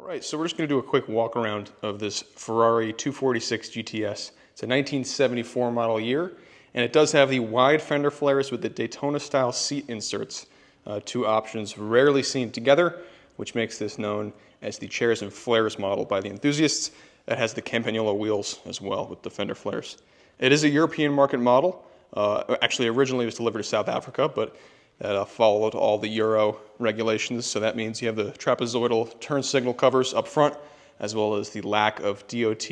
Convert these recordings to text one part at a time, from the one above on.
Alright, so we're just going to do a quick walk around of this Ferrari 246 GTS. It's a 1974 model year, and it does have the wide fender flares with the Daytona style seat inserts, two options rarely seen together, which makes this known as the chairs and flares model by the enthusiasts. It has the Campagnolo wheels as well with the fender flares. It is a European market model. Actually, originally it was delivered to South Africa, but that followed all the Euro regulations, so that means you have the trapezoidal turn signal covers up front, as well as the lack of DOT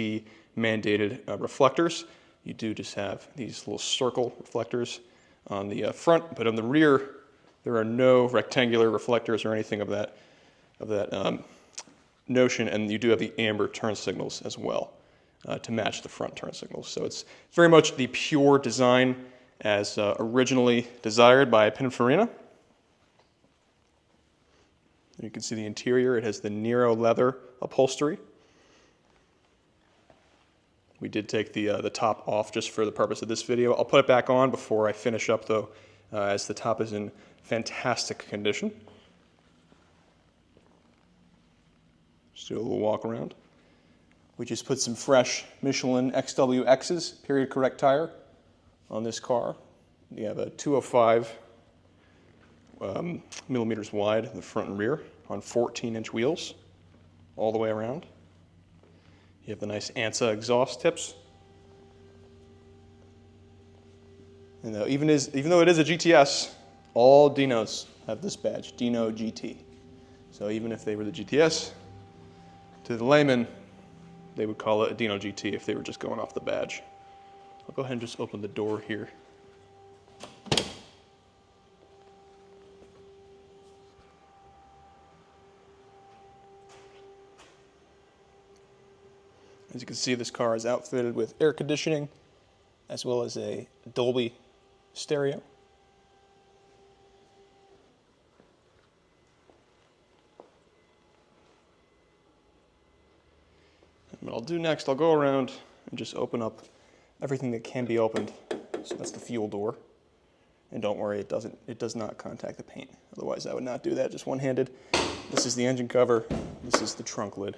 mandated reflectors. You do just have these little circle reflectors on the front, but on the rear there are no rectangular reflectors or anything of that notion, and you do have the amber turn signals as well to match the front turn signals. So it's very much the pure design as originally desired by Pininfarina. You can see the interior. It has the Nero leather upholstery. We did take the top off just for the purpose of this video. I'll put it back on before I finish up though, as the top is in fantastic condition. Just do a little walk around. We just put some fresh Michelin XWX's period correct tire on this car. You have a 205 millimeters wide in the front and rear on 14-inch wheels all the way around. You have the nice ANSA exhaust tips. And even though it is a GTS, all Dinos have this badge, Dino GT. So even if they were the GTS, to the layman, they would call it a Dino GT if they were just going off the badge. I'll go ahead and just open the door here. As you can see, this car is outfitted with air conditioning as well as a Dolby stereo. And what I'll do next, I'll go around and just open up everything that can be opened. So that's the fuel door. And don't worry, it does not contact the paint. Otherwise I would not do that just one-handed. This is the engine cover. This is the trunk lid.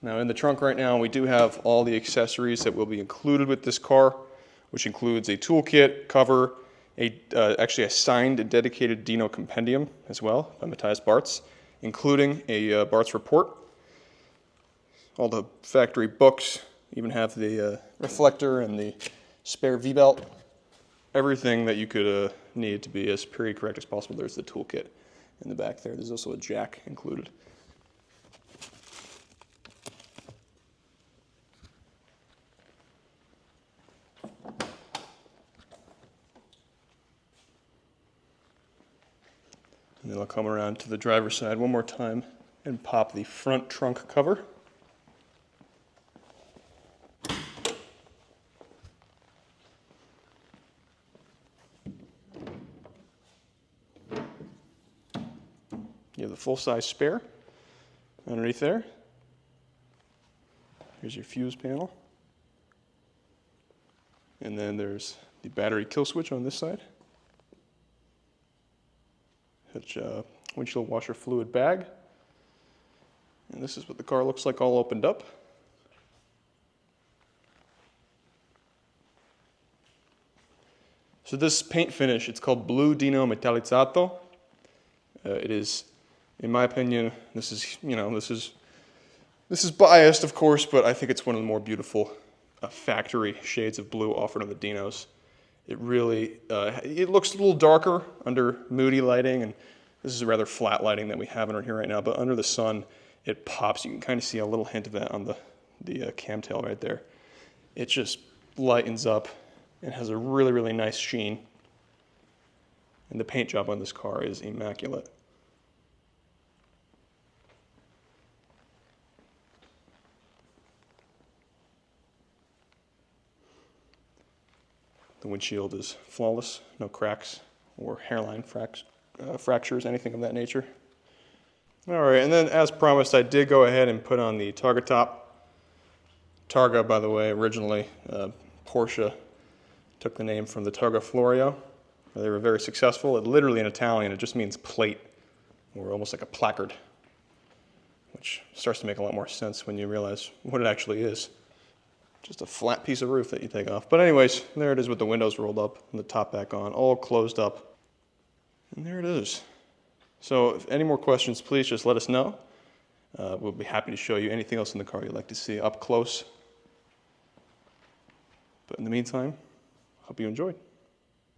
Now in the trunk right now, we do have all the accessories that will be included with this car, which includes a toolkit, cover, actually a signed and dedicated Dino compendium as well by Matthias Bartz, including a Bartz report. All the factory books, even have the reflector and the spare V-belt. Everything that you could need to be as period correct as possible. There's the toolkit in the back there. There's also a jack included. And then I'll come around to the driver's side one more time and pop the front trunk cover. You have the full-size spare underneath there. Here's your fuse panel. And then there's the battery kill switch on this side. Windshield washer fluid bag. And this is what the car looks like all opened up. So this paint finish, it's called Blue Dino Metallizzato. It is, in my opinion, this is biased, of course, but I think it's one of the more beautiful factory shades of blue offered on the Dinos. It really, it looks a little darker under moody lighting, and this is a rather flat lighting that we have on here right now, but under the sun, it pops. You can kind of see a little hint of that on the cam tail right there. It just lightens up and has a really, really nice sheen. And the paint job on this car is immaculate. The windshield is flawless, no cracks or hairline fractures, anything of that nature. All right, and then as promised, I did go ahead and put on the Targa top. Targa, by the way, originally Porsche took the name from the Targa Florio, They were very successful. It literally in Italian, it just means plate, or almost like a placard, which starts to make a lot more sense when you realize what it actually is. Just a flat piece of roof that you take off. But anyways, there it is with the windows rolled up and the top back on, all closed up. And there it is. So if any more questions, please just let us know. We'll be happy to show you anything else in the car you'd like to see up close. But in the meantime, hope you enjoyed.